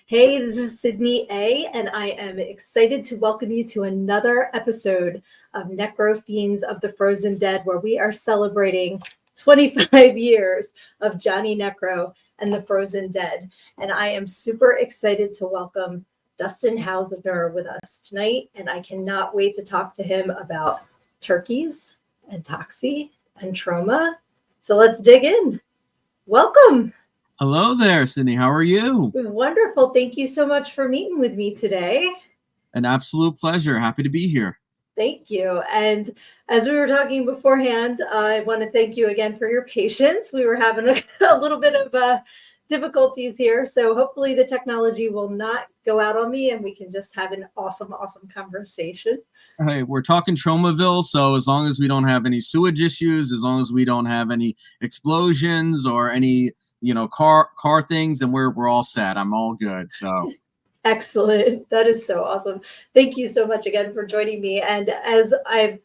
Hey, this is Sydney A, and I am excited to welcome you to another episode of Necro-Fiends of the Frozen Dead, where we are celebrating 25 years of Johnny Necro and the Frozen Dead. And I am super excited to welcome Dustin Hausner with us tonight, and I cannot wait to talk to him about turkeys and toxie and trauma. So let's dig in. Welcome. Hello there, Sydney. How are you? Wonderful. Thank you so much for meeting with me today. An absolute pleasure. Happy to be here. Thank you. And as we were talking beforehand, I want to thank you again for your patience. We were having a little bit of difficulties here. So hopefully the technology will not go out on me and we can just have an awesome conversation. Hey, we're talking Traumaville, so as long as we don't have any sewage issues, as long as we don't have any explosions or any car things, then we're all set. I'm all good. So excellent. That is so awesome. Thank you so much again for joining me. And as I've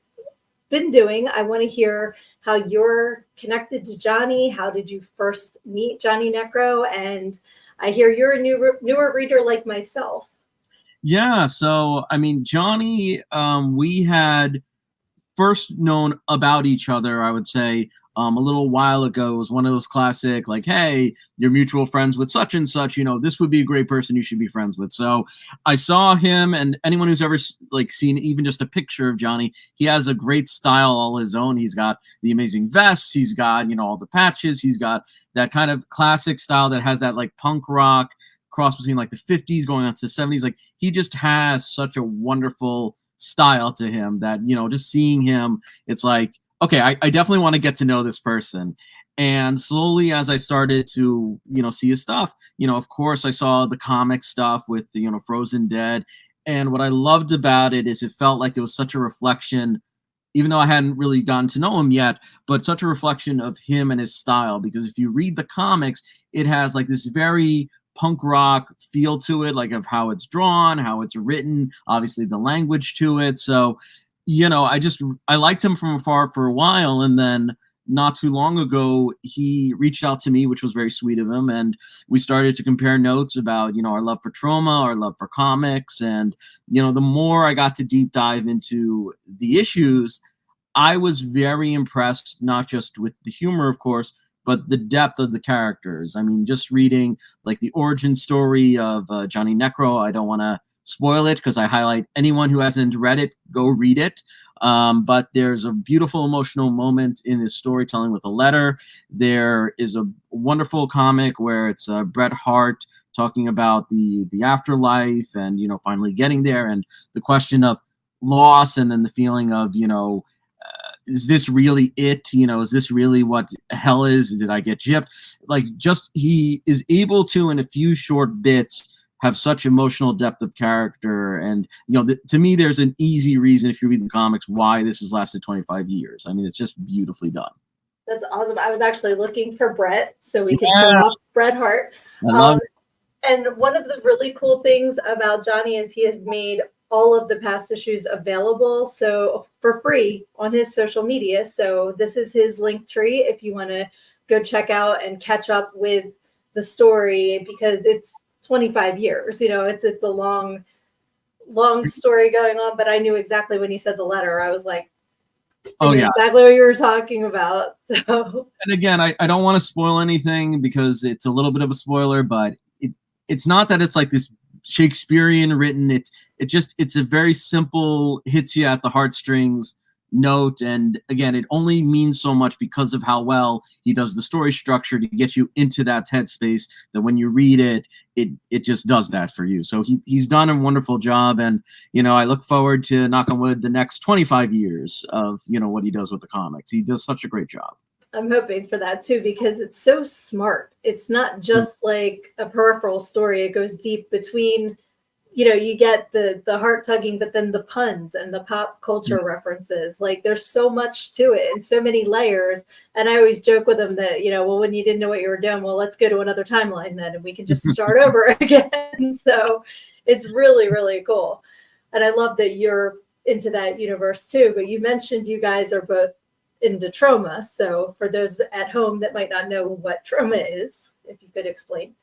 been doing, I want to hear how you're connected to Johnny. How did you first meet Johnny Necro? And I hear you're a newer reader like myself. Yeah, so I mean, Johnny, we had first known about each other, I would say, a little while ago. It was one of those classic, like, hey, you're mutual friends with such and such, this would be a great person you should be friends with. So I saw him, and anyone who's ever seen even just a picture of Johnny, he has a great style all his own. He's got the amazing vests, he's got, all the patches, he's got that kind of classic style that has that like punk rock cross between like the 50s going on to the 70s. Like, he just has such a wonderful style to him that, just seeing him, it's like, okay, I definitely want to get to know this person. And slowly as I started to, see his stuff, of course I saw the comic stuff with the, Frozen Dead. And what I loved about it is it felt like it was such a reflection, even though I hadn't really gotten to know him yet, but such a reflection of him and his style. Because if you read the comics, it has like this very punk rock feel to it, like of how it's drawn, how it's written, obviously the language to it. So I liked him from afar for a while, and then not too long ago, he reached out to me, which was very sweet of him, and we started to compare notes about, our love for trauma, our love for comics, and, the more I got to deep dive into the issues, I was very impressed, not just with the humor, of course, but the depth of the characters. I mean, just reading, like, the origin story of Johnny Necro, I don't want to spoil it because I highlight anyone who hasn't read it, go read it. But there's a beautiful emotional moment in his storytelling with a letter. There is a wonderful comic where it's Bret Hart talking about the afterlife and, finally getting there, and the question of loss, and then the feeling of, is this really it? Is this really what hell is? Did I get gypped? Like, just he is able to, in a few short bits, have such emotional depth of character. And, to me, there's an easy reason, if you read the comics, why this has lasted 25 years. I mean, it's just beautifully done. That's awesome. I was actually looking for Bret so we could show off Bret Hart. I love it. And one of the really cool things about Johnny is he has made all of the past issues available so for free on his social media. So this is his link tree if you want to go check out and catch up with the story, because it's 25 years, it's a long story going on. But I knew exactly when you said the letter, I was like, oh yeah, exactly what you were talking about. So, and again, I don't want to spoil anything because it's a little bit of a spoiler, but it's not that it's like this Shakespearean written. It's a very simple, hits you at the heartstrings note. And again, it only means so much because of how well he does the story structure to get you into that headspace, that when you read it, it just does that for you. So he's done a wonderful job. And, I look forward to, knock on wood, the next 25 years of, what he does with the comics. He does such a great job. I'm hoping for that too, because it's so smart. It's not just like a peripheral story. It goes deep between, you get the heart tugging, but then the puns and the pop culture references. Like, there's so much to it and so many layers. And I always joke with them that, well, when you didn't know what you were doing, well, let's go to another timeline then, and we can just start over again. So it's really, really cool. And I love that you're into that universe too. But you mentioned you guys are both into trauma. So for those at home that might not know what trauma is, if you could explain.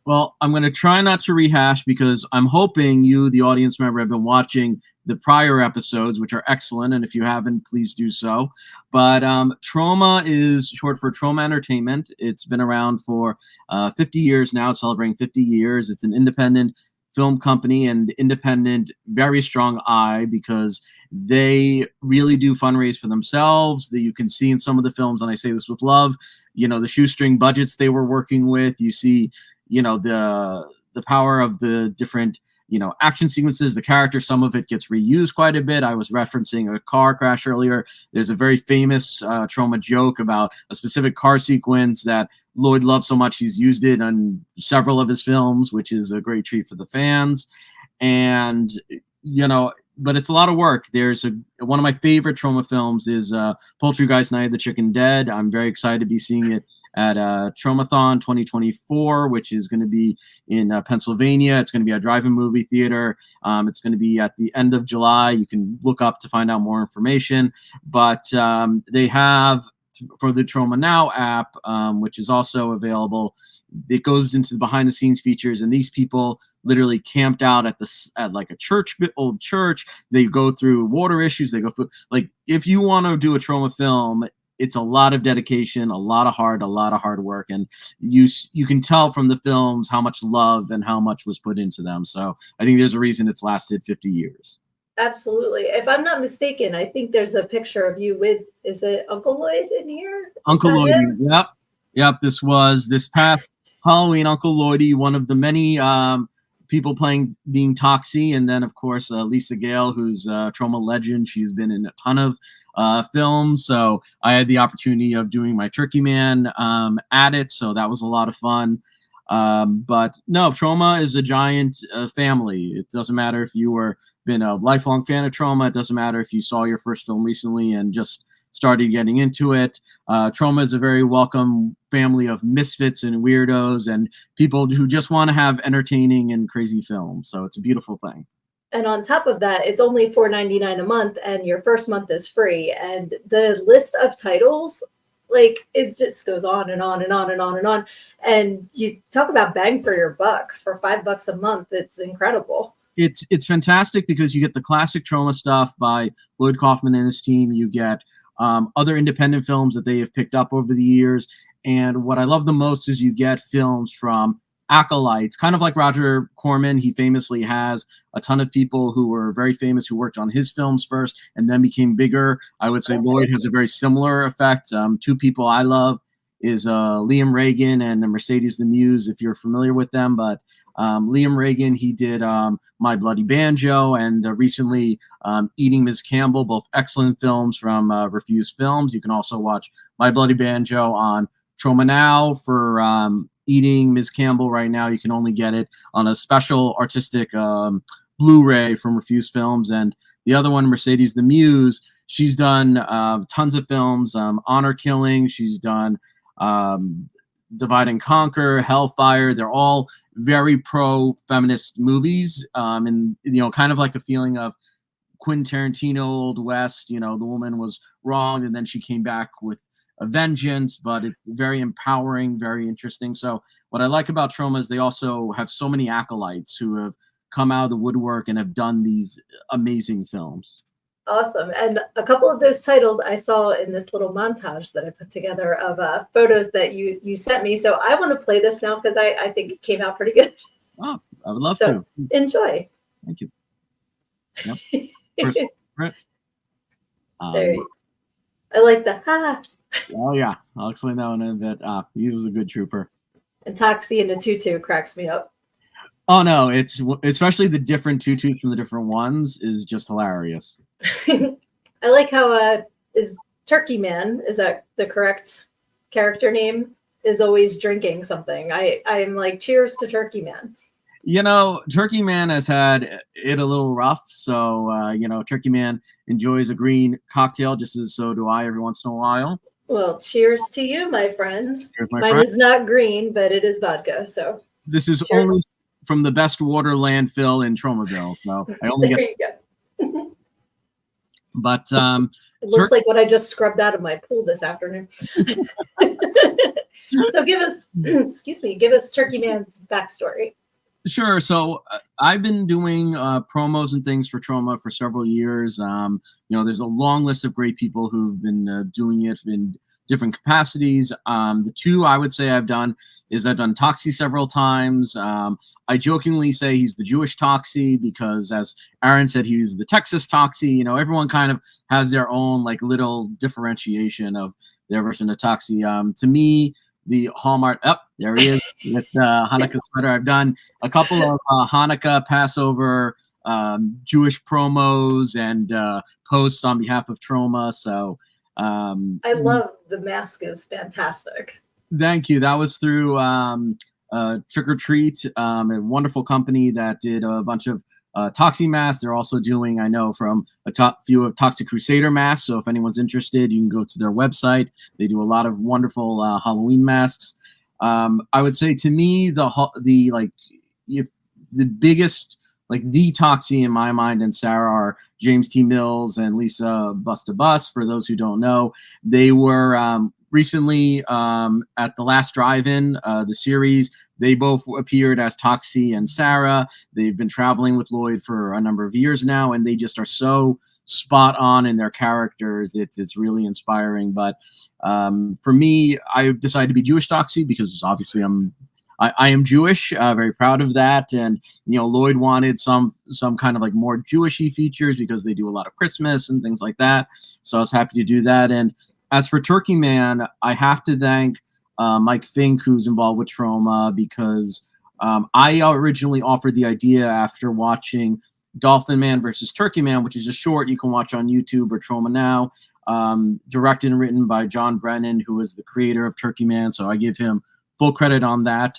Well, I'm going to try not to rehash because I'm hoping you, the audience member, have been watching the prior episodes, which are excellent. And if you haven't, please do so. But Trauma is short for Trauma Entertainment. It's been around for 50 years now, celebrating 50 years. It's an independent film company and independent, very strong eye because they really do fundraise for themselves. That you can see in some of the films, and I say this with love, the shoestring budgets they were working with. You see the power of the different action sequences, the character. Some of it gets reused quite a bit. I was referencing a car crash earlier. There's a very famous Trauma joke about a specific car sequence that Lloyd loves so much he's used it on several of his films, which is a great treat for the fans. And but it's a lot of work. There's one of my favorite Trauma films is Poultrygeist Night of the Chicken Dead. I'm very excited to be seeing it at Traumathon 2024, which is going to be in Pennsylvania. It's going to be a drive-in movie theater. It's going to be at the end of July. You can look up to find out more information. But they have, for the Trauma Now app, which is also available, it goes into the behind-the-scenes features, and these people literally camped out at like a old church. They go through water issues. They go through, like, if you want to do a Trauma film, it's a lot of dedication, a lot of hard work, and you can tell from the films how much love and how much was put into them. So I think there's a reason it's lasted 50 years. Absolutely. If I'm not mistaken, I think there's a picture of you with, is it Uncle Lloyd in here? Uncle Lloydie, yep. This was this past Halloween. Uncle Lloydie, one of the many people being Toxie, and then of course Lisa Gale, who's a Trauma legend. She's been in a ton of films, so I had the opportunity of doing my Turkeyman at it, so that was a lot of fun. But no, Trauma is a giant family. It doesn't matter if you were been a lifelong fan of Trauma. It doesn't matter if you saw your first film recently and just started getting into it. Trauma is a very welcome family of misfits and weirdos and people who just want to have entertaining and crazy films. So it's a beautiful thing. And on top of that, it's only $4.99 a month, and your first month is free. And the list of titles, like, it just goes on and on and on and on and on. And you talk about bang for your buck for $5 a month. It's incredible. It's fantastic because you get the classic Trauma stuff by Lloyd Kaufman and his team. You get other independent films that they have picked up over the years. And what I love the most is you get films from acolytes, kind of like Roger Corman. He famously has a ton of people who were very famous who worked on his films first and then became bigger. I would say Lloyd has a very similar effect. Two people I love is Liam Reagan and Mercedes the Muse, if you're familiar with them. But Liam Reagan, he did My Bloody Banjo and recently Eating Ms. Campbell, both excellent films from Refused Films. You can also watch My Bloody Banjo on Trauma Now. For Eating Ms. Campbell right now, you can only get it on a special artistic Blu-ray from Refused Films. And the other one, Mercedes the Muse, she's done tons of films, Honor Killing, she's done Divide and Conquer, Hellfire. They're all very pro-feminist movies, and kind of like a feeling of Quentin Tarantino, Old West. The woman was wronged and then she came back with a vengeance, but it's very empowering, very interesting. So what I like about Trauma is they also have so many acolytes who have come out of the woodwork and have done these amazing films. Awesome. And a couple of those titles I saw in this little montage that I put together of photos that you sent me. So I want to play this now because I think it came out pretty good. Oh, I would love to. Enjoy. Thank you. Yep. First, there you go. I like the ha. Oh yeah, I'll explain that one in a bit. He was a good trooper. And Toxie in the tutu cracks me up. Oh no, it's especially the different tutus from the different ones is just hilarious. I like how is Turkeyman, is that the correct character name, is always drinking something. I'm like, cheers to Turkeyman. Turkeyman has had it a little rough, so Turkeyman enjoys a green cocktail just as so do I every once in a while. Well, cheers to you, my friends. Cheers, Mine is not green, but it is vodka. So this is cheers. Only from the best water landfill in Tromaville, so I only there you go. But It looks like what I just scrubbed out of my pool this afternoon. So give us, excuse me, give us Turkeyman's backstory. Sure. So I've been doing promos and things for Trauma for several years. There's a long list of great people who've been doing it in different capacities. The two I would say I've done is I've done Toxie several times. I jokingly say he's the Jewish Toxie because, as Aaron said, he was the Texas Toxie. Everyone kind of has their own like little differentiation of their version of Toxie. To me, the hallmark, there he is with Hanukkah sweater. I've done a couple of Hanukkah, Passover, Jewish promos and posts on behalf of Trauma. So I love the mask, is fantastic. Thank you. That was through Trick or Treat, a wonderful company that did a bunch of Toxie masks. They're also doing, I know, from a few of Toxic Crusader masks. So if anyone's interested, you can go to their website. They do a lot of wonderful Halloween masks. I would say to me, the biggest, like the Toxie in my mind and Sarah are James T. Mills and Lisa Busta Bus. For those who don't know, they were recently at the last drive-in, the series. They both appeared as Toxie and Sarah. They've been traveling with Lloyd for a number of years now, and they just are so spot on in their characters. It's really inspiring. But for me, I decided to be Jewish Toxie because obviously I am Jewish, very proud of that. And, Lloyd wanted some kind of like more Jewishy features because they do a lot of Christmas and things like that. So I was happy to do that. And as for Turkeyman, I have to thank Mike Fink, who's involved with Trauma, because I originally offered the idea after watching Dolphin Man versus Turkeyman, which is a short you can watch on YouTube or Trauma Now, directed and written by John Brennan, who is the creator of Turkeyman. So I give him full credit on that.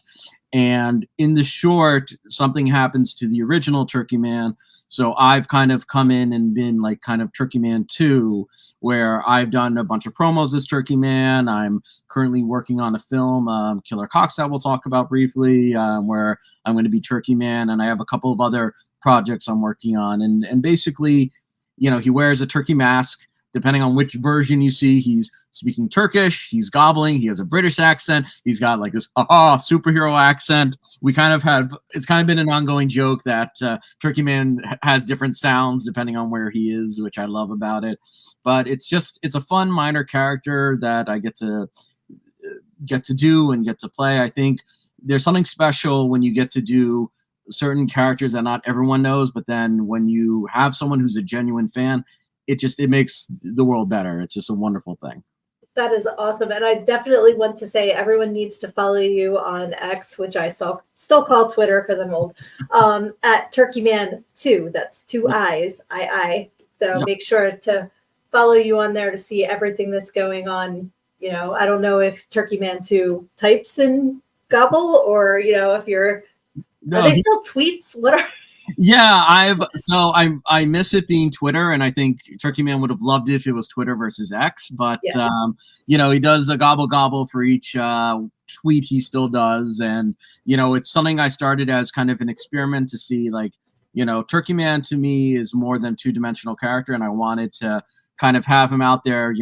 And in the short, something happens to the original Turkeyman. So I've kind of come in and been like kind of Turkeyman II, where I've done a bunch of promos as Turkeyman. I'm currently working on a film, Killer Cox, that we'll talk about briefly, where I'm going to be Turkeyman. And I have a couple of other projects I'm working on. And basically, he wears a turkey mask. Depending on which version you see, he's speaking Turkish, he's gobbling, he has a British accent, he's got like this superhero accent. We kind of have, it's kind of been an ongoing joke that Turkeyman has different sounds depending on where he is, which I love about it. But it's a fun minor character that I get to do and get to play. I think there's something special when you get to do certain characters that not everyone knows, but then when you have someone who's a genuine fan, it makes the world better. It's just a wonderful thing. That is awesome. And I definitely want to say everyone needs to follow you on X, which I still call Twitter because I'm old, at Turkeyman II. That's two I's, I. So Yep. Make sure to follow you on there to see everything that's going on. I don't know if Turkeyman II types in Gobble or, if you're, are they still tweets? What are... Yeah, I miss it being Twitter, and I think Turkeyman would have loved it if it was Twitter versus X. But Yeah. he does a gobble for each tweet he still does, and it's something I started as kind of an experiment to see, like, Turkeyman to me is more than two-dimensional character, and I wanted to kind of have him out there.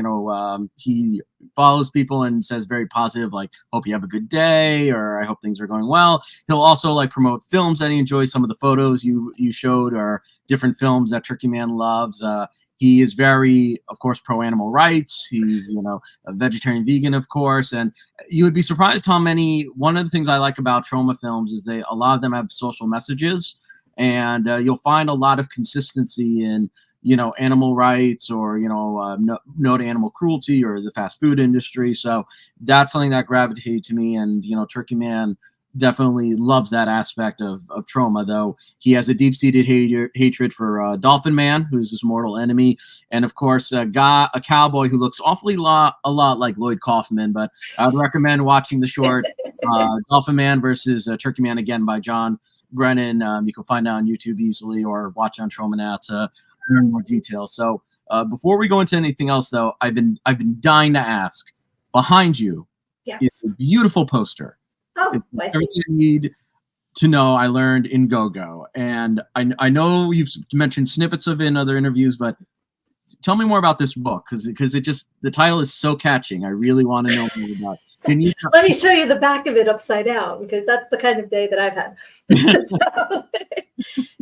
He follows people and says very positive, like, hope you have a good day, or I hope things are going well. He'll also like promote films that he enjoys. Some of the photos you showed are different films that Turkeyman loves. He is very, of course, pro animal rights. He's, a vegetarian, vegan, of course. And you would be surprised how many, one of the things I like about Trauma films is a lot of them have social messages, and you'll find a lot of consistency in, animal rights or, no to animal cruelty or the fast food industry. So that's something that gravitated to me. And, Turkeyman definitely loves that aspect of Trauma, though he has a deep-seated hatred for Dolphin Man, who's his mortal enemy. And of course, a cowboy who looks awfully a lot like Lloyd Kaufman. But I would recommend watching the short Dolphin Man versus Turkeyman, again, by John Brennan. You can find it on YouTube easily or watch on Trauma Now to learn more details. So before we go into anything else, though, I've been dying to ask. Behind you is a beautiful poster. Oh, it's everything I need to know. I learned in Go-Go, and I know you've mentioned snippets of it in other interviews, but tell me more about this book, because it just, the title is so catching. I really want to know more about it. Can you Let me show you the back of it upside down, because that's the kind of day that I've had. So,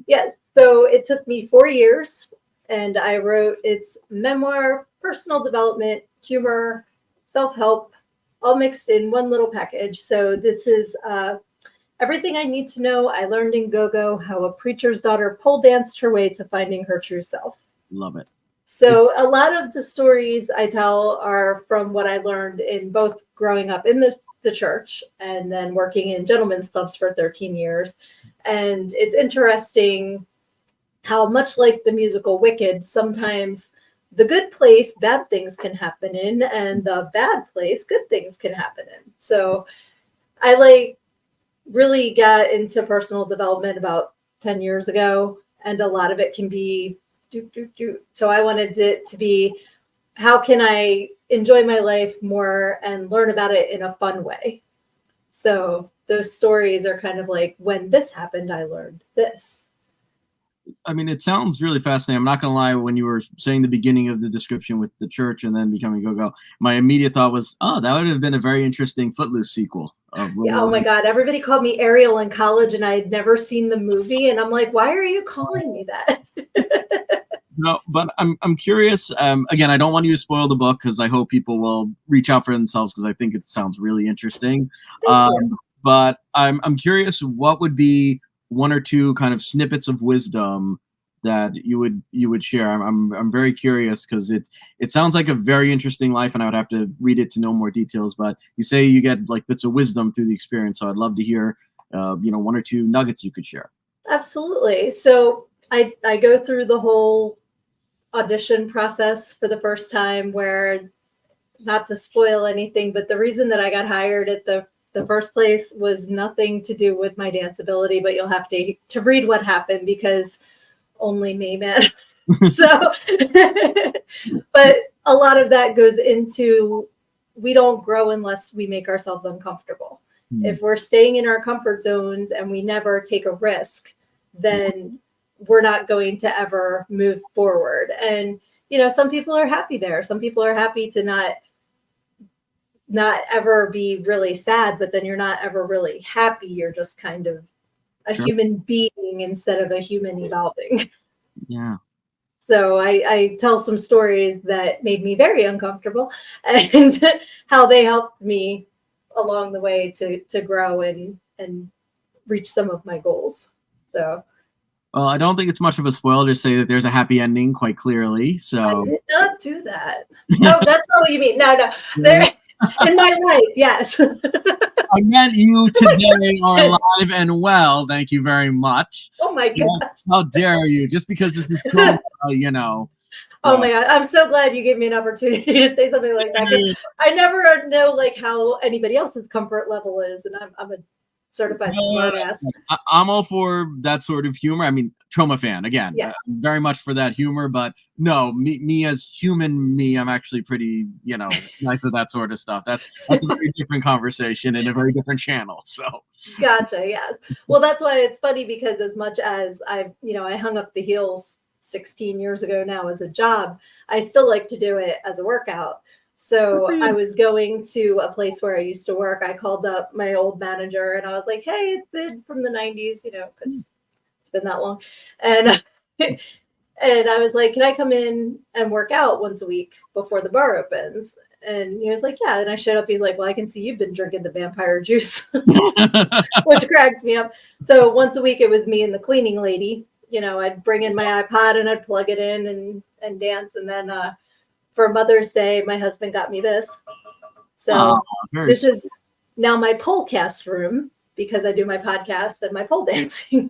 yes, so it took me 4 years, and I wrote its memoir, personal development, humor, self-help, all mixed in one little package. So this is everything I need to know I learned in Go-Go, how a preacher's daughter pole danced her way to finding her true self. Love it. So a lot of the stories I tell are from what I learned in both growing up in the church and then working in gentlemen's clubs for 13 years. And it's interesting how, much like the musical Wicked, sometimes the good place, bad things can happen in, and the bad place, good things can happen in. So I really got into personal development about 10 years ago, and a lot of it can be so I wanted it to be, how can I enjoy my life more and learn about it in a fun way? So those stories are kind of like, when this happened, I learned this. I mean, it sounds really fascinating. I'm not going to lie, when you were saying the beginning of the description with the church and then becoming Go-Go, my immediate thought was, oh, that would have been a very interesting Footloose sequel. Yeah, oh my God, everybody called me Ariel in college, and I had never seen the movie. And I'm like, why are you calling me that? No, but I'm curious. Again, I don't want you to spoil the book, because I hope people will reach out for themselves, because I think it sounds really interesting. Thank you. But I'm curious, what would be one or two kind of snippets of wisdom that you would share? I'm very curious, because it sounds like a very interesting life, and I would have to read it to know more details. But you say you get like bits of wisdom through the experience, so I'd love to hear one or two nuggets you could share. Absolutely. So I go through the whole audition process for the first time, where, not to spoil anything, but the reason that I got hired at the first place was nothing to do with my dance ability, but you'll have to read what happened, because only me, man. So, but a lot of that goes into, we don't grow unless we make ourselves uncomfortable. If we're staying in our comfort zones and we never take a risk, then we're not going to ever move forward. And, some people are happy there. Some people are happy to not ever be really sad, but then you're not ever really happy. You're just kind of a human being instead of a human evolving. Yeah. So I tell some stories that made me very uncomfortable, and how they helped me along the way to grow and reach some of my goals. So. Well, I don't think it's much of a spoiler to say that there's a happy ending quite clearly. So I did not do that. No, that's not what you mean. No. There, in my life, yes. I meant you today are alive and well. Thank you very much. Oh my God. How dare you? Just because this is so, Oh my God. I'm so glad you gave me an opportunity to say something like that, because I never know how anybody else's comfort level is. And I'm a certified smartass. I'm all for that sort of humor. I mean, trauma fan again. Yeah. Very much for that humor, but no, me as human me, I'm actually pretty, nice with that sort of stuff. That's a very different conversation and a very different channel. So gotcha. Yes. Well, that's why it's funny, because as much as I hung up the heels 16 years ago now as a job, I still like to do it as a workout. So I was going to a place where I used to work. I called up my old manager and I was like, hey, it's Sid from the 90s, because it's been that long. And and I was like, can I come in and work out once a week before the bar opens? And he was like, yeah. And I showed up. He's like, well, I can see you've been drinking the vampire juice, which cracks me up. So once a week, it was me and the cleaning lady. I'd bring in my iPod and I'd plug it in and dance. And then for Mother's Day, my husband got me this. So this is now my pole cast room, because I do my podcast and my pole dancing.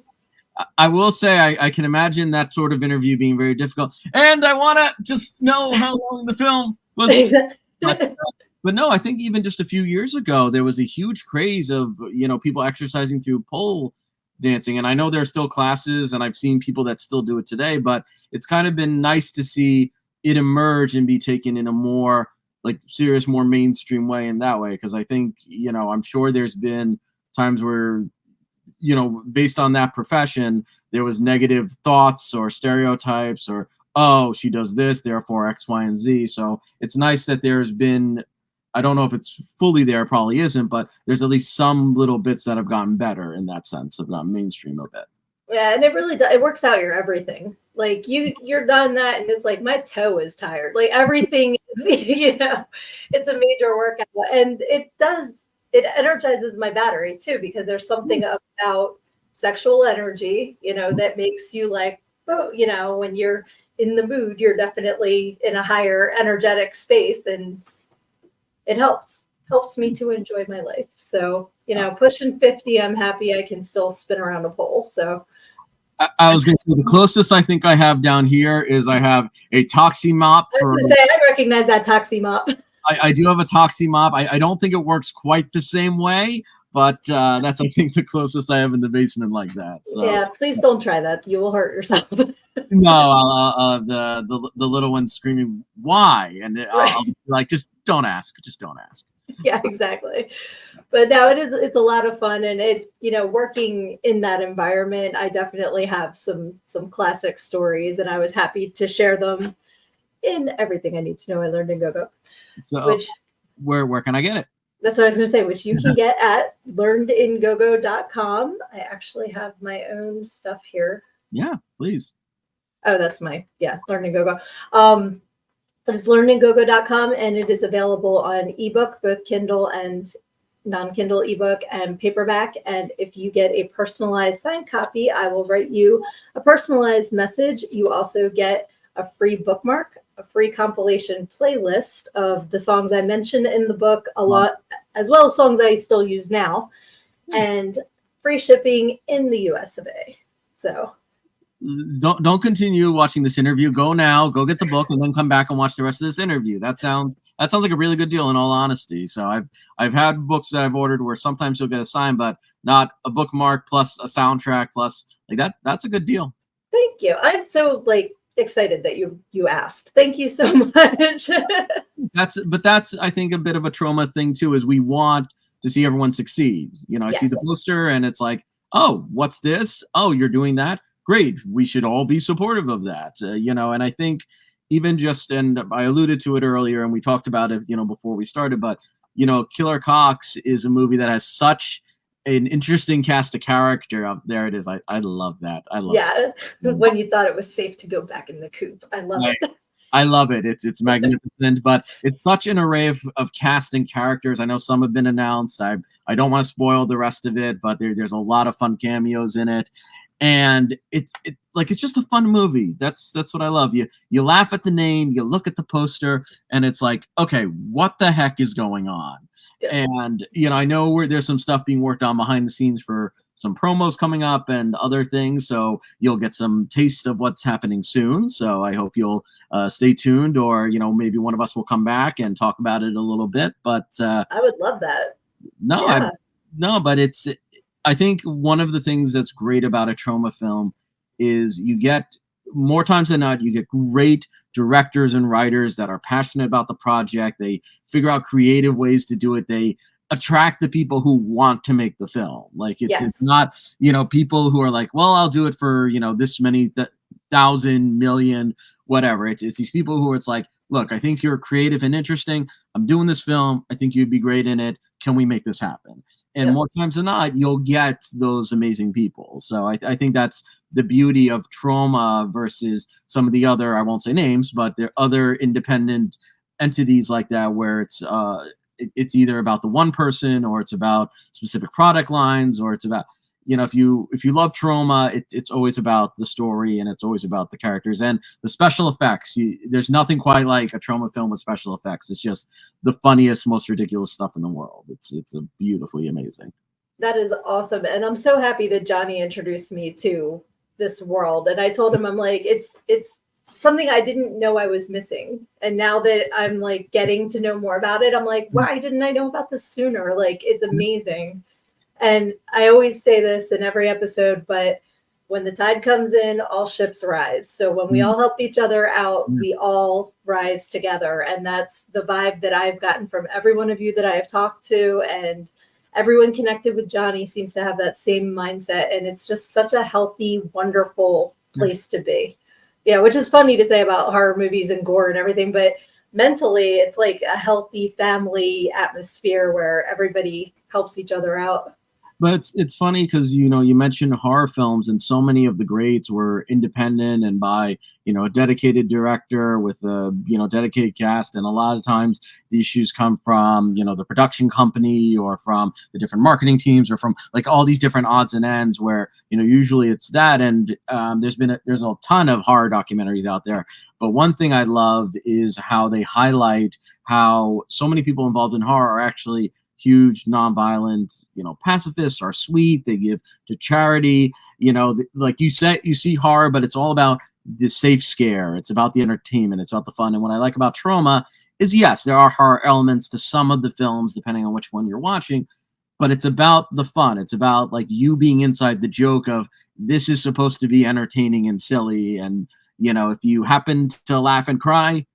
I will say I can imagine that sort of interview being very difficult. And I want to just know how long the film was. But no, I think even just a few years ago, there was a huge craze of, people exercising through pole dancing. And I know there's still classes, and I've seen people that still do it today, but it's kind of been nice to see it emerge and be taken in a more serious, more mainstream way in that way. Because I think, I'm sure there's been times where, based on that profession, there was negative thoughts or stereotypes or oh, she does this, therefore X, Y, and Z. So it's nice that there's been, I don't know if it's fully there, probably isn't, but there's at least some little bits that have gotten better in that sense, have gotten mainstream a bit. Yeah, and it really does. It works out your everything. Like you're done that, and it's like my toe is tired. Like everything is, it's a major workout, and it does. It energizes my battery too, because there's something about sexual energy, that makes you like, oh, when you're in the mood, you're definitely in a higher energetic space, and it helps me to enjoy my life. So, pushing 50, I'm happy I can still spin around a pole. So I was going to say the closest I think I have down here is I have a Toxie mop. I was going to say, I recognize that Toxie mop. I do have a Toxie mop. I don't think it works quite the same way, but that's, I think, the closest I have in the basement like that. So. Yeah, please don't try that. You will hurt yourself. No, the little one screaming, why? And I'll be like, just don't ask. Just don't ask. Yeah, exactly. But no, it's a lot of fun, and working in that environment, I definitely have some classic stories, and I was happy to share them in Everything I Need to Know I Learned in Go-Go. So where can I get it? That's what I was going to say, which you can get at learnedingogo.com. I actually have my own stuff here. Yeah, please. Oh, that's Learn in Go-Go. But it's learnedingogo.com, and it is available on ebook, both Kindle and non-Kindle ebook and paperback. And if you get a personalized signed copy, I will write you a personalized message. You also get a free bookmark, a free compilation playlist of the songs I mentioned in the book a lot, as well as songs I still use now, and free shipping in the US of A. So don't continue watching this interview. Go now, go get the book, and then come back and watch the rest of this interview. That sounds like a really good deal, in all honesty. So I've had books that I've ordered where sometimes you'll get a sign, but not a bookmark plus a soundtrack plus like that. That's a good deal. Thank you. I'm so excited that you asked. Thank you so much. That's I think a bit of a trauma thing too, is we want to see everyone succeed. I see the poster and it's like, oh, what's this? Oh, you're doing that? Great. We should all be supportive of that. And I think even just, and I alluded to it earlier and we talked about it, before we started, but Killer Cox is a movie that has such an interesting cast of character. There it is. I love that. I love it. When you thought it was safe to go back in the coop. I love it. I love it. It's magnificent, but it's such an array of casting characters. I know some have been announced. I don't want to spoil the rest of it, but there's a lot of fun cameos in it. And it's just a fun movie. That's what I love. You laugh at the name, you look at the poster, and it's like, okay, what the heck is going on? Yeah. And I know there's some stuff being worked on behind the scenes for some promos coming up and other things, so you'll get some taste of what's happening soon. So I hope you'll stay tuned, or maybe one of us will come back and talk about it a little bit. But I would love that. But it's. I think one of the things that's great about a trauma film is you get, more times than not, you get great directors and writers that are passionate about the project. They figure out creative ways to do it. They attract the people who want to make the film. It's not, people who are like, well, I'll do it for, this many 1,000 million, whatever. It's these people who it's like, look, I think you're creative and interesting. I'm doing this film. I think you'd be great in it. Can we make this happen? And more times than not, you'll get those amazing people. So I think that's the beauty of Trauma versus some of the other, I won't say names, but there are other independent entities like that, where it's either about the one person, or it's about specific product lines, or it's about, if you love Trauma, it's always about the story, and it's always about the characters and the special effects. There's nothing quite like a Trauma film with special effects. It's just the funniest, most ridiculous stuff in the world. It's a beautifully amazing. That is awesome. And I'm so happy that Johnny introduced me to this world. And I told him, I'm like, it's something I didn't know I was missing. And now that I'm getting to know more about it, I'm like, why didn't I know about this sooner? It's amazing. And I always say this in every episode, but when the tide comes in, all ships rise. So when we all help each other out, we all rise together. And that's the vibe that I've gotten from every one of you that I have talked to. And everyone connected with Johnny seems to have that same mindset. And it's just such a healthy, wonderful place to be, Yeah, which is funny to say about horror movies and gore and everything, but mentally it's like a healthy family atmosphere where everybody helps each other out. But it's funny because you mentioned horror films, and so many of the greats were independent and by a dedicated director with a dedicated cast, and a lot of times the issues come from the production company or from the different marketing teams or from like all these different odds and ends where usually it's that. And there's a ton of horror documentaries out there, but one thing I love is how they highlight how so many people involved in horror are actually huge nonviolent pacifists, are sweet, they give to charity, like you said, you see horror, but it's all about the safe scare, it's about the entertainment, it's about the fun. And what I like about Trauma is, yes, there are horror elements to some of the films depending on which one you're watching, but it's about the fun, it's about like you being inside the joke of this is supposed to be entertaining and silly, and if you happen to laugh and cry,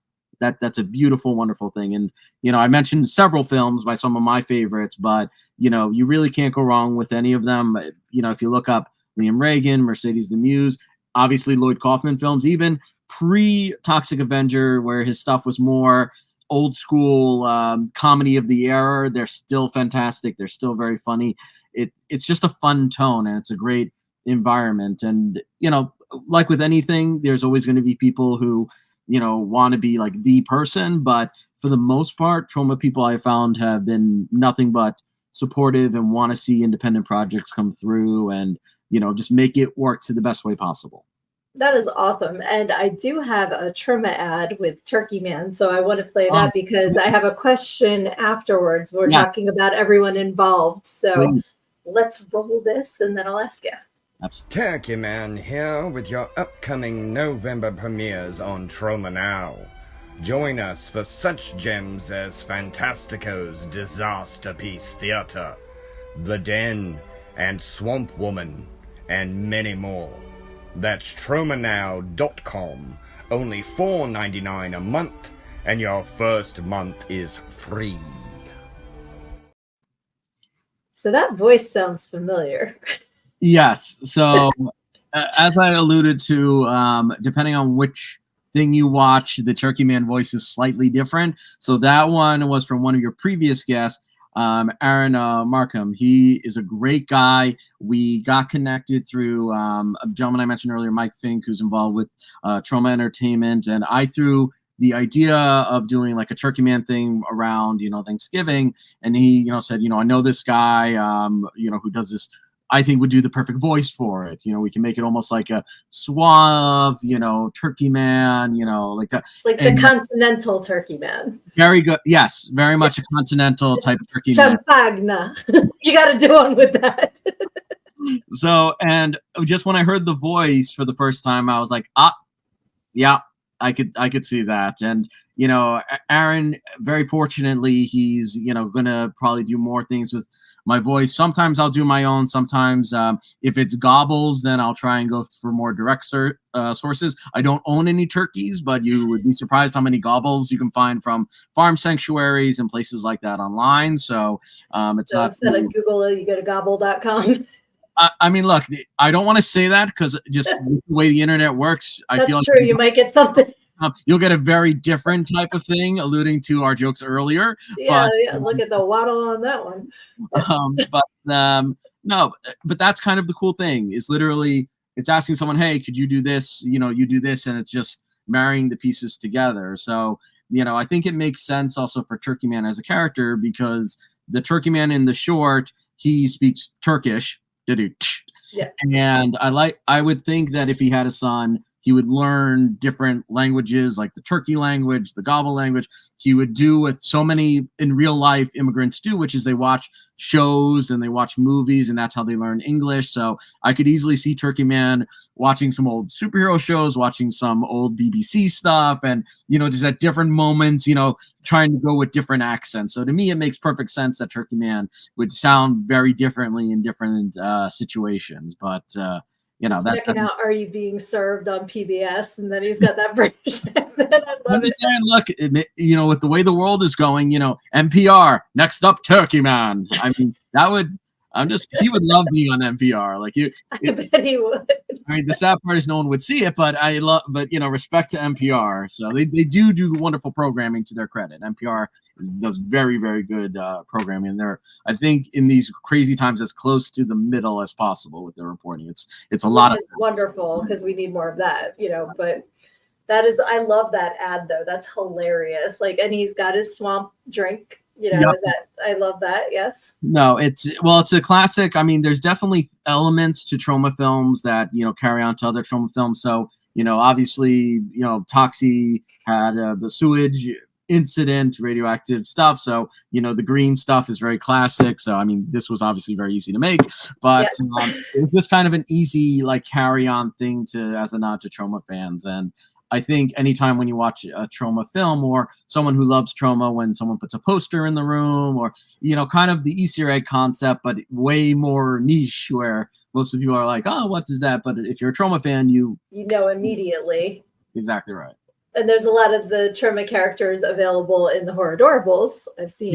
that's a beautiful, wonderful thing. And I mentioned several films by some of my favorites, but you really can't go wrong with any of them. If you look up Liam Reagan, Mercedes the Muse, obviously Lloyd Kaufman films, even pre-Toxic Avenger, where his stuff was more old school comedy of the era, they're still fantastic. They're still very funny. It's just a fun tone, and it's a great environment. And like with anything, there's always going to be people who want to be like the person, but for the most part, Trauma people I found have been nothing but supportive and want to see independent projects come through and just make it work to the best way possible. That is awesome. And I do have a Trauma ad with Turkeyman, so I want to play that because I have a question afterwards. We're talking about everyone involved, so let's roll this and then I'll ask you. Turkeyman here with your upcoming November premieres on Trauma Now. Join us for such gems as Fantastico's Disaster Piece Theater, The Den, and Swamp Woman, and many more. That's traumanow.com. Only $4.99 a month, and your first month is free. So that voice sounds familiar. Yes. So as I alluded to, depending on which thing you watch, the Turkeyman voice is slightly different. So that one was from one of your previous guests, Aaron Markham. He is a great guy. We got connected through a gentleman I mentioned earlier, Mike Fink, who's involved with Trauma Entertainment. And I threw the idea of doing like a Turkeyman thing around, Thanksgiving. And he, said, I know this guy, who does this, I think would do the perfect voice for it. We can make it almost like a suave, Turkeyman, like that. Like the continental Turkeyman. Very good. Yes, very much a continental type of Turkeyman. Champagne. You got to do one with that. So, and just when I heard the voice for the first time, I was like, yeah, I could see that. And, Aaron, very fortunately, he's, going to probably do more things with my voice. Sometimes I'll do my own. Sometimes if it's gobbles, then I'll try and go for more direct sources. I don't own any turkeys, but you would be surprised how many gobbles you can find from farm sanctuaries and places like that online. So it's not instead of Google, you go to gobble.com. I mean, look, I don't want to say that because just the way the internet works, I feel true. You might get something. You'll get a very different type of thing, alluding to our jokes earlier. Yeah, look at the waddle on that one. No, but that's kind of the cool thing. Is literally it's asking someone, hey, could you do this? You do this, and it's just marrying the pieces together. So I think it makes sense also for Turkeyman as a character because the Turkeyman in the short, he speaks Turkish. Yeah. And I would think that if he had a son, he would learn different languages like the Turkey language, the Gobble language. He would do what so many in real life immigrants do, which is they watch shows and they watch movies, and that's how they learn English. So I could easily see Turkeyman watching some old superhero shows, watching some old BBC stuff, and, just at different moments, trying to go with different accents. So to me, it makes perfect sense that Turkeyman would sound very differently in different situations. But, checking out Are You Being Served on PBS, and then he's got that British accent. I love it. Saying, look, with the way the world is going, NPR, next up, Turkeyman. I mean, he would love being on NPR. Like I bet he would. I mean, the sad part is no one would see it, but respect to NPR. So they do wonderful programming, to their credit. NPR does very, very good programming. They're, I think, in these crazy times, as close to the middle as possible with their reporting. It's a lot of wonderful, because we need more of that, but that is, I love that ad though. That's hilarious. Like, and he's got his swamp drink. Yep. I love that. Yes. No, it's a classic. I mean, there's definitely elements to trauma films that, carry on to other trauma films. So, obviously, Toxie had the sewage incident, radioactive stuff. So, the green stuff is very classic. So, I mean, this was obviously very easy to make, but it's just kind of an easy, like, carry on thing as a nod to trauma fans. And I think anytime when you watch a trauma film, or someone who loves trauma, when someone puts a poster in the room, or, kind of the Easter egg concept, but way more niche, where most of you are like, oh, what is that? But if you're a trauma fan, you know immediately. Exactly right. And there's a lot of the trauma characters available in the Horror Adorables I've seen,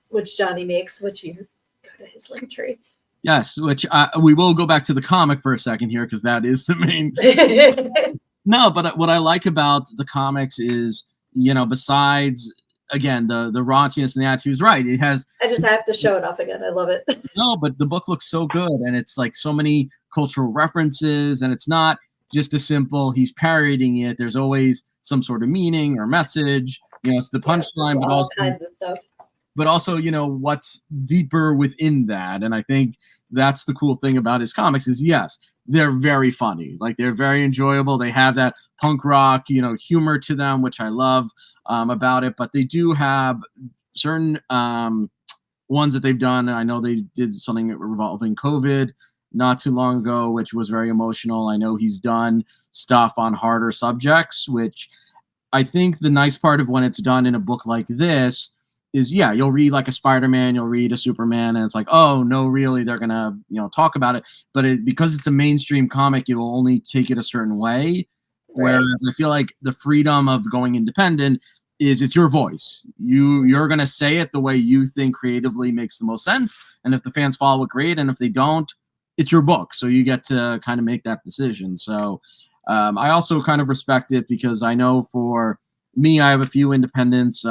which Johnny makes, which you go to his link tree. Yes, which we will go back to the comic for a second here, because that is the main. No, but what I like about the comics is, besides, again, the raunchiness and the attitude is right. It has. I just have to show it off again. I love it. No, but the book looks so good, and it's like so many cultural references, and it's not just a simple he's parodying it. There's always some sort of meaning or message. It's the punchline, but also kinds of stuff. But also, what's deeper within that. And I think that's the cool thing about his comics is, yes, they're very funny. Like, they're very enjoyable. They have that punk rock, humor to them, which I love about it. But they do have certain ones that they've done. I know they did something revolving COVID not too long ago, which was very emotional. I know he's done stuff on harder subjects, which I think the nice part of when it's done in a book like this is, you'll read like a Spider-Man, you'll read a Superman, and it's like, oh, no, really, they're going to, talk about it. But because it's a mainstream comic, it will only take it a certain way. Right. Whereas I feel like the freedom of going independent is it's your voice. You're going to say it the way you think creatively makes the most sense. And if the fans follow it, great. And if they don't, it's your book. So you get to kind of make that decision. So I also kind of respect it, because I know for me, I have a few independents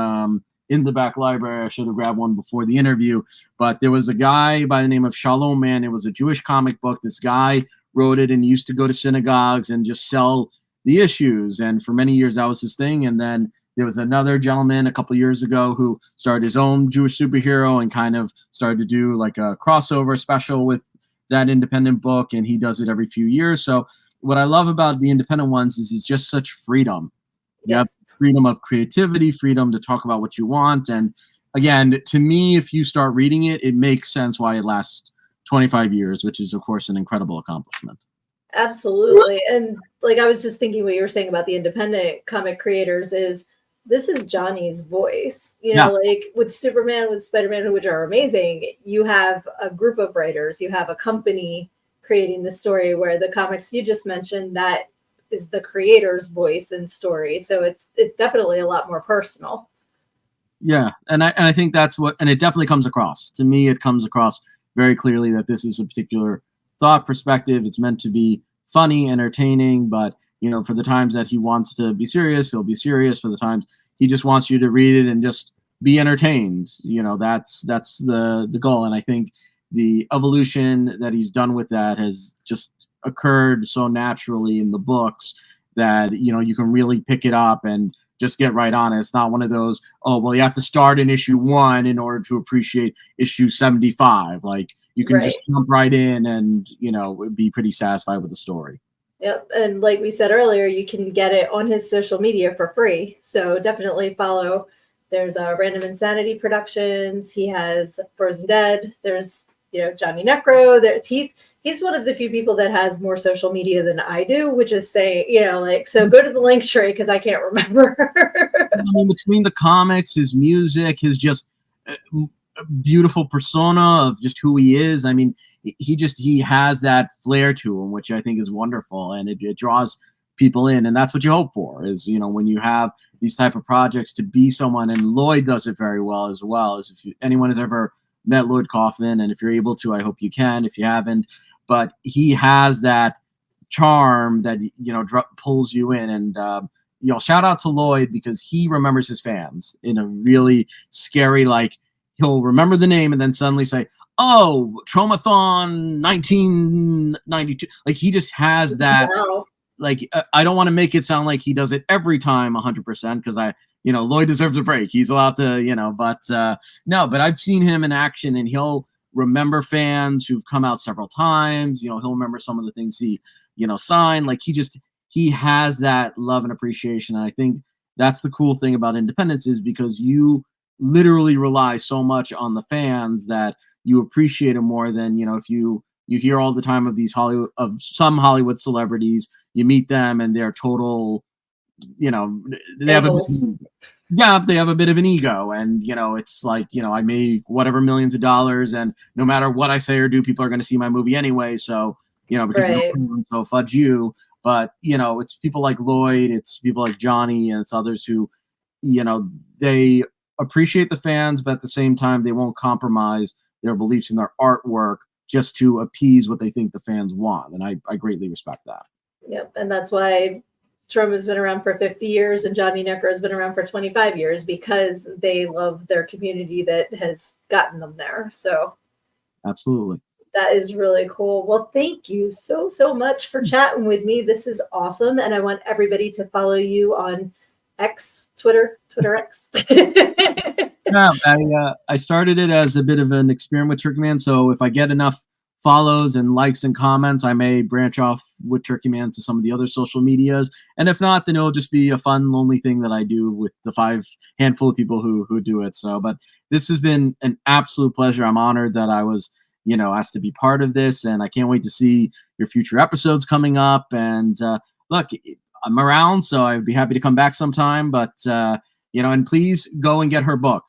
in the back library. I should have grabbed one before the interview, but there was a guy by the name of Shalom Man. It was a Jewish comic book. This guy wrote it and used to go to synagogues and just sell the issues. And for many years, that was his thing. And then there was another gentleman a couple of years ago who started his own Jewish superhero and kind of started to do like a crossover special with that independent book. And he does it every few years. So what I love about the independent ones is it's just such freedom. You have freedom of creativity, freedom to talk about what you want. And again, to me, if you start reading it, it makes sense why it lasts 25 years, which is, of course, an incredible accomplishment. Absolutely. And like, I was just thinking what you were saying about the independent comic creators is this is Johnny's voice, like with Superman, with Spider-Man, which are amazing. You have a group of writers, you have a company creating the story, where the comics you just mentioned, that is the creator's voice and story. So it's definitely a lot more personal. Yeah. And I think that's and it definitely comes across to me. It comes across very clearly that this is a particular thought perspective. It's meant to be funny, entertaining, but for the times that he wants to be serious, he'll be serious. For the times he just wants you to read it and just be entertained, that's the goal. And I think the evolution that he's done with that has just occurred so naturally in the books that you can really pick it up and just get right on it. It's not one of those, oh, well, you have to start in issue 1 in order to appreciate issue 75. Like, you can just jump right in and be pretty satisfied with the story. Yep. And like we said earlier, you can get it on his social media for free. So definitely follow. There's Random Insanity Productions. He has Frozen Dead. There's, Johnny Necro. There's he's one of the few people that has more social media than I do, which is so go to the link tree, because I can't remember. I mean, between the comics, his music, his just beautiful persona of just who he is. I mean, he has that flair to him, which I think is wonderful, and it draws people in, and that's what you hope for is, when you have these type of projects, to be someone, and Lloyd does it very well, as if anyone has ever met Lloyd Kaufman, and if you're able to, I hope you can, if you haven't, but he has that charm that, you know, pulls you in. And you know, shout out to Lloyd, because he remembers his fans in a really scary, like, he'll remember the name and then suddenly say, oh, Traumathon 1992. Like, he just has that. Wow. Like, I don't want to make it sound like he does it every time 100%, because you know, Lloyd deserves a break. He's allowed to, you know, but no, but I've seen him in action, and he'll remember fans who've come out several times. You know, he'll remember some of the things he, you know, signed. Like, he has that love and appreciation. And I think that's the cool thing about independence, is because you literally rely so much on the fans that you appreciate it more than, you know, if you hear all the time of some Hollywood celebrities, you meet them and they're total, you know, they have a bit of an ego, and, you know, it's like, you know, I make whatever millions of dollars, and no matter what I say or do, people are going to see my movie anyway. So, you know, because Right. so fudge you. But, you know, it's people like Lloyd, it's people like Johnny, and it's others who, you know, they appreciate the fans, but at the same time, they won't compromise their beliefs in their artwork just to appease what they think the fans want. And I greatly respect that. Yep. And that's why Troma has been around for 50 years and Johnny Necro has been around for 25 years, because they love their community that has gotten them there. So Absolutely. that is really cool. Well, thank you so much for chatting with me. This is awesome. And I want everybody to follow you on Twitter X. Yeah, I started it as a bit of an experiment with Turkeyman. So if I get enough follows and likes and comments, I may branch off with Turkeyman to some of the other social medias. And if not, then it'll just be a fun, lonely thing that I do with the handful of people who do it. So, but this has been an absolute pleasure. I'm honored that I was, you know, asked to be part of this, and I can't wait to see your future episodes coming up. And look, I'm around, so I'd be happy to come back sometime. But you know, and please go and get her book.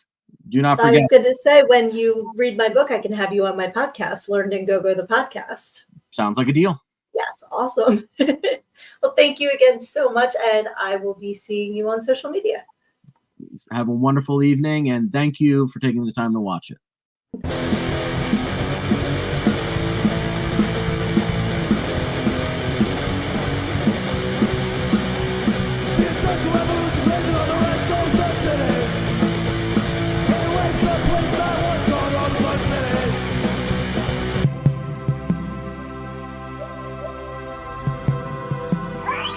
Do not forget. I was going to say, when you read my book, I can have you on my podcast, Learned and Go the podcast. Sounds like a deal. Yes, awesome. Well, thank you again so much, and I will be seeing you on social media. Have a wonderful evening, and thank you for taking the time to watch it.